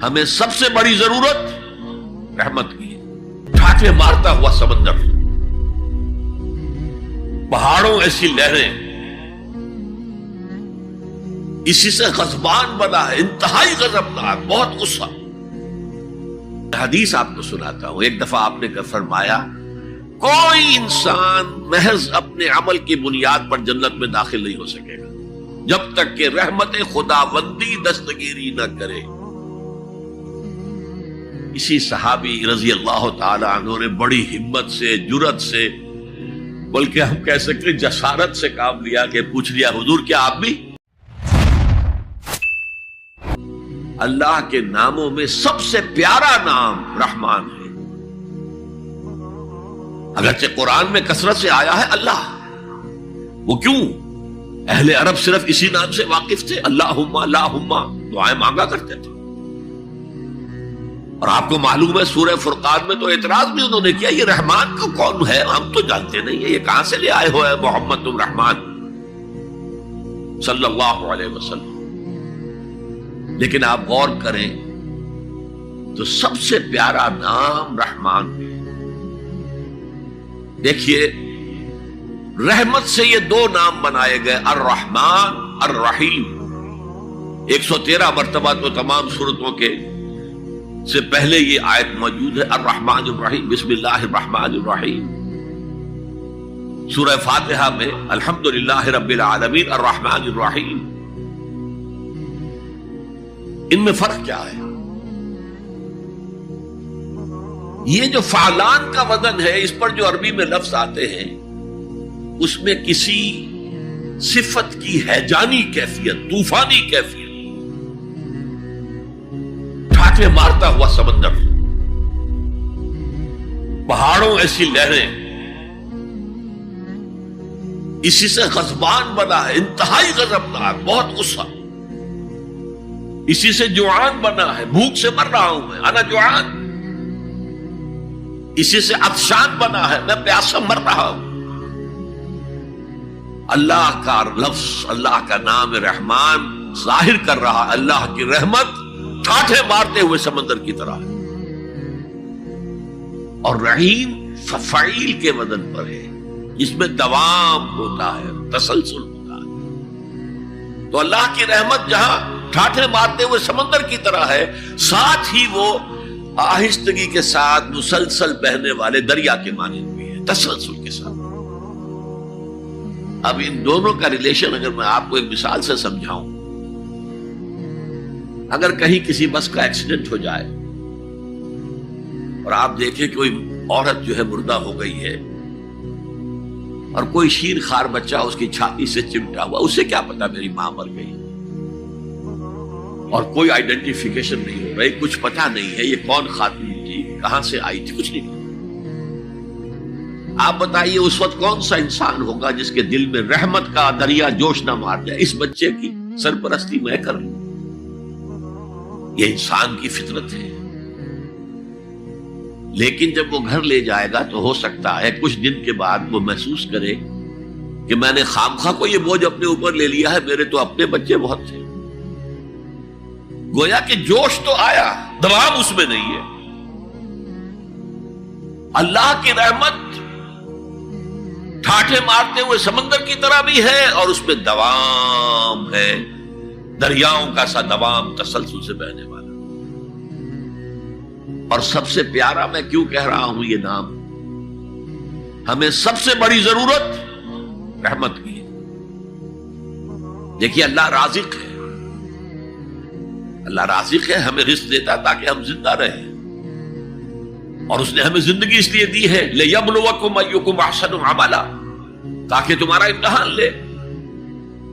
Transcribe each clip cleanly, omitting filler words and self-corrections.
ہمیں سب سے بڑی ضرورت رحمت کی ہے۔ ٹھاٹھے مارتا ہوا سمندر، پہاڑوں ایسی لہریں، اسی سے غضبان بنا ہے، انتہائی غضبناک، بہت غصہ۔ حدیث آپ کو سناتا ہوں، ایک دفعہ آپ نے فرمایا کوئی انسان محض اپنے عمل کی بنیاد پر جنت میں داخل نہیں ہو سکے گا جب تک کہ رحمت خداوندی دستگیری نہ کرے۔ اسی صحابی رضی اللہ تعالی عنہ نے بڑی ہمت سے، جرأت سے، بلکہ ہم کہہ سکتے جسارت سے کام لیا کہ پوچھ لیا حضور کیا آپ بھی؟ اللہ کے ناموں میں سب سے پیارا نام رحمان ہے، اگرچہ قرآن میں کثرت سے آیا ہے اللہ۔ وہ کیوں؟ اہل عرب صرف اسی نام سے واقف تھے، اللہم اللہم دعائیں مانگا کرتے تھے۔ اور آپ کو معلوم ہے سورہ فرقان میں تو اعتراض بھی انہوں نے کیا، یہ رحمان کا کون ہے؟ ہم تو جانتے نہیں ہیں، یہ کہاں سے لے آئے ہو ہے محمد تم رحمان صلی اللہ علیہ وسلم۔ لیکن آپ غور کریں تو سب سے پیارا نام رحمان ہے۔ دیکھیے رحمت سے یہ دو نام بنائے گئے، الرحمن الرحیم۔ 113 مرتبہ تو تمام سورتوں کے سے پہلے یہ آیت موجود ہے، الرحمن الرحیم، بسم اللہ الرحمن الرحیم۔ سورہ فاتحہ میں الحمدللہ رب العالمین الرحمن الرحیم۔ ان میں فرق کیا ہے؟ یہ جو فعلان کا وزن ہے، اس پر جو عربی میں لفظ آتے ہیں، اس میں کسی صفت کی ہیجانی کیفیت، طوفانی کیفیت، ٹھاٹھے مارتا ہوا سمندر، پہاڑوں ایسی لہریں، اسی سے غضبان بنا ہے، انتہائی غضبناک، بہت غصہ، اسی سے جوعان بنا ہے، بھوک سے مر رہا ہوں میں، انا جوعان، اسی سے عطشان بنا ہے، میں پیاسا مر رہا ہوں۔ اللہ کا لفظ، اللہ کا نام رحمان ظاہر کر رہا اللہ کی رحمت ٹھاٹھے مارتے ہوئے سمندر کی طرح ہے، اور رحیم فعیل کے وزن پر ہے، جس میں دوام ہوتا ہے، تسلسل ہوتا ہے۔ تو اللہ کی رحمت جہاں ٹھاٹھے مارتے ہوئے سمندر کی طرح ہے، ساتھ ہی وہ آہستگی کے ساتھ مسلسل بہنے والے دریا کے مانند بھی ہے، تسلسل کے ساتھ۔ اب ان دونوں کا ریلیشن اگر میں آپ کو ایک مثال سے سمجھاؤں، اگر کہیں کسی بس کا ایکسیڈنٹ ہو جائے اور آپ دیکھیں کہ کوئی عورت جو ہے مردہ ہو گئی ہے اور کوئی شیر خوار بچہ اس کی چھاتی سے چمٹا ہوا، اسے کیا پتا میری ماں مر گئی، اور کوئی آئیڈینٹیفیکیشن نہیں ہو رہی، کچھ پتا نہیں ہے یہ کون خاتون تھی، کہاں سے آئی تھی، کچھ نہیں پتا۔ آپ بتائیے اس وقت کون سا انسان ہوگا جس کے دل میں رحمت کا دریا جوش نہ مار جائے، اس بچے کی سرپرستی میں کر لوں۔ یہ انسان کی فطرت ہے۔ لیکن جب وہ گھر لے جائے گا تو ہو سکتا ہے کچھ دن کے بعد وہ محسوس کرے کہ میں نے خامخواہ کو یہ بوجھ اپنے اوپر لے لیا ہے، میرے تو اپنے بچے بہت تھے۔ گویا کہ جوش تو آیا، دوام اس میں نہیں ہے۔ اللہ کی رحمت ٹھاٹھے مارتے ہوئے سمندر کی طرح بھی ہے، اور اس میں دوام ہے، دریاؤں کا سا دوام، تسلسل سے بہنے والا۔ اور سب سے پیارا میں کیوں کہہ رہا ہوں یہ نام؟ ہمیں سب سے بڑی ضرورت رحمت کی ہے۔ دیکھیے اللہ رازق ہے، اللہ رازق ہے، ہمیں رزق دیتا تاکہ ہم زندہ رہیں، اور اس نے ہمیں زندگی اس لیے دی ہے لِيَبْلُوَكُمْ أَيُّكُمْ أَحْسَنُ عَمَلًا، تاکہ تمہارا امتحان لے۔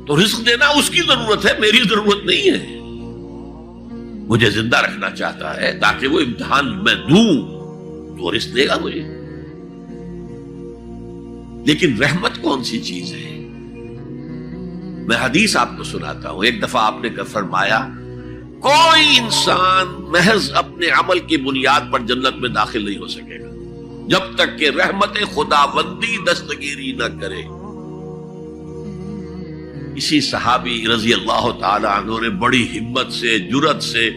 تو رزق دینا اس کی ضرورت ہے، میری ضرورت نہیں ہے۔ مجھے زندہ رکھنا چاہتا ہے تاکہ وہ امتحان میں دوں تو رزق دے گا مجھے۔ لیکن رحمت کون سی چیز ہے؟ میں حدیث آپ کو سناتا ہوں، ایک دفعہ آپ نے فرمایا کوئی انسان محض اپنے عمل کی بنیاد پر جنت میں داخل نہیں ہو سکے گا جب تک کہ رحمت خداوندی دستگیری نہ کرے۔ اسی صحابی رضی اللہ تعالی عنہ نے بڑی ہمت سے، جرأت سے،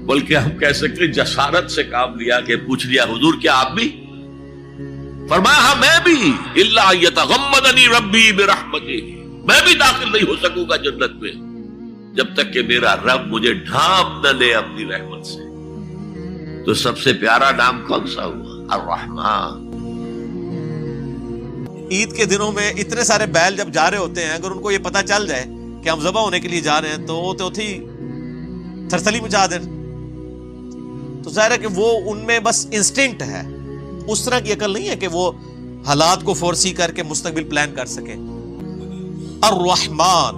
بلکہ ہم کہہ سکتے جسارت سے کام لیا کہ پوچھ لیا حضور کیا آپ بھی؟ فرمایا ہاں میں بھی، الا یتغمدنی ربی برحمتہ، میں بھی داخل نہیں ہو سکوں گا جنت میں جب تک کہ میرا رب مجھے ڈھانپ نہ لے اپنی رحمت سے۔ تو سب سے پیارا نام کون سا ہوا؟ الرحمن۔ عید کے دنوں میں اتنے سارے بیل جب جا رہے ہوتے ہیں، اگر ان کو یہ پتا چل جائے کہ ہم ذبح ہونے کے لیے جا رہے ہیں تو وہ تو تھی تھرتھلی مچا دیں۔ تو ظاہر ہے کہ وہ ان میں بس انسٹنکٹ ہے، اس طرح کی عقل نہیں ہے کہ وہ حالات کو فورسی کر کے مستقبل پلان کر سکے۔ الرحمن،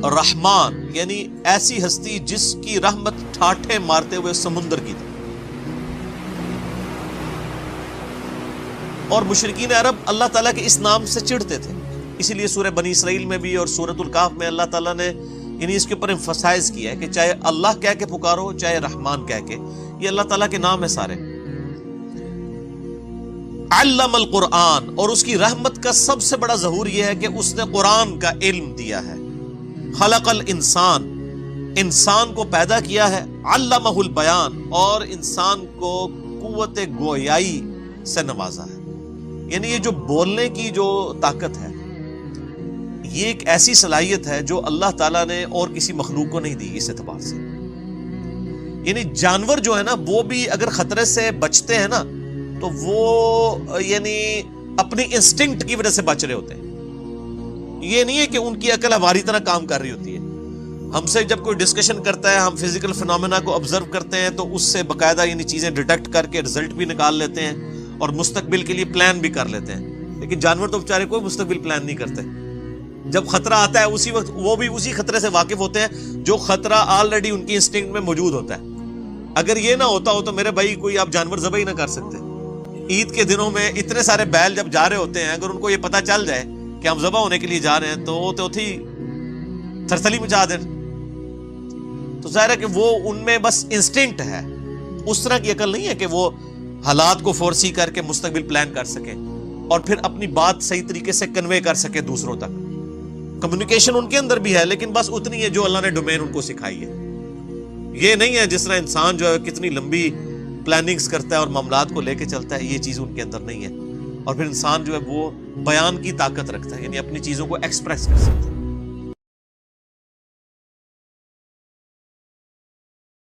رحمان یعنی ایسی ہستی جس کی رحمت ٹھاٹھے مارتے ہوئے سمندر کی تھی۔ اور مشرکین عرب اللہ تعالیٰ کے اس نام سے چڑھتے تھے، اسی لیے سورہ بنی اسرائیل میں بھی اور سورۃ الکہف میں اللہ تعالیٰ نے یعنی اس کے اوپر ایمفسائز کیا ہے کہ چاہے اللہ کہہ کے پکارو چاہے رحمان کہہ کے، یہ اللہ تعالیٰ کے نام ہے سارے۔ علم القرآن، اور اس کی رحمت کا سب سے بڑا ظہور یہ ہے کہ اس نے قرآن کا علم دیا ہے۔ خلق الانسان، انسان کو پیدا کیا ہے، علمہ البیان، اور انسان کو قوت گویائی سے نوازا ہے۔ یعنی یہ جو بولنے کی جو طاقت ہے، یہ ایک ایسی صلاحیت ہے جو اللہ تعالیٰ نے اور کسی مخلوق کو نہیں دی اس اعتبار سے۔ یعنی جانور جو ہے نا، وہ بھی اگر خطرے سے بچتے ہیں نا تو وہ یعنی اپنی انسٹنکٹ کی وجہ سے بچ رہے ہوتے ہیں۔ یہ نہیں ہے کہ ان کی عقل ہماری طرح کام کر رہی ہوتی ہے۔ ہم سے جب کوئی ڈسکشن کرتا ہے، ہم فزیکل فنومینا کو آبزرو کرتے ہیں تو اس سے باقاعدہ یعنی چیزیں ڈیٹیکٹ کر کے رزلٹ بھی نکال لیتے ہیں اور مستقبل کے لیے پلان بھی کر لیتے ہیں۔ لیکن جانور تو بیچارے کوئی مستقبل پلان نہیں کرتے۔ جب خطرہ آتا ہے اسی وقت وہ بھی اسی خطرے سے واقف ہوتے ہیں جو خطرہ آلریڈی ان کی انسٹنکٹ میں موجود ہوتا ہے۔ اگر یہ نہ ہوتا ہو تو میرے بھائی کوئی آپ جانور ذبح ہی نہ کر سکتے۔ عید کے دنوں میں اتنے سارے بیل جب جا رہے ہوتے ہیں، اگر ان کو یہ پتا چل جائے کہ ہم ذبح ہونے کے لیے جا رہے ہیں تو وہ تو تھی تھرتھلی مچا دیں۔ تو ظاہر ہے کہ وہ ان میں بس انسٹنکٹ ہے، اس طرح کی عقل نہیں ہے کہ وہ حالات کو فورسی کر کے مستقبل پلان کر سکے اور پھر اپنی بات صحیح طریقے سے کنوے کر سکے دوسروں تک۔ کمیونیکیشن ان کے اندر بھی ہے لیکن بس اتنی ہے جو اللہ نے ڈومین ان کو سکھائی ہے۔ یہ نہیں ہے جس طرح انسان جو ہے کتنی لمبی پلاننگز کرتا ہے اور معاملات کو لے کے چلتا ہے، یہ چیز ان کے اندر نہیں ہے۔ اور پھر انسان جو ہے وہ بیان کی طاقت رکھتا ہے، یعنی اپنی چیزوں کو ایکسپریس کر سکتا ہے۔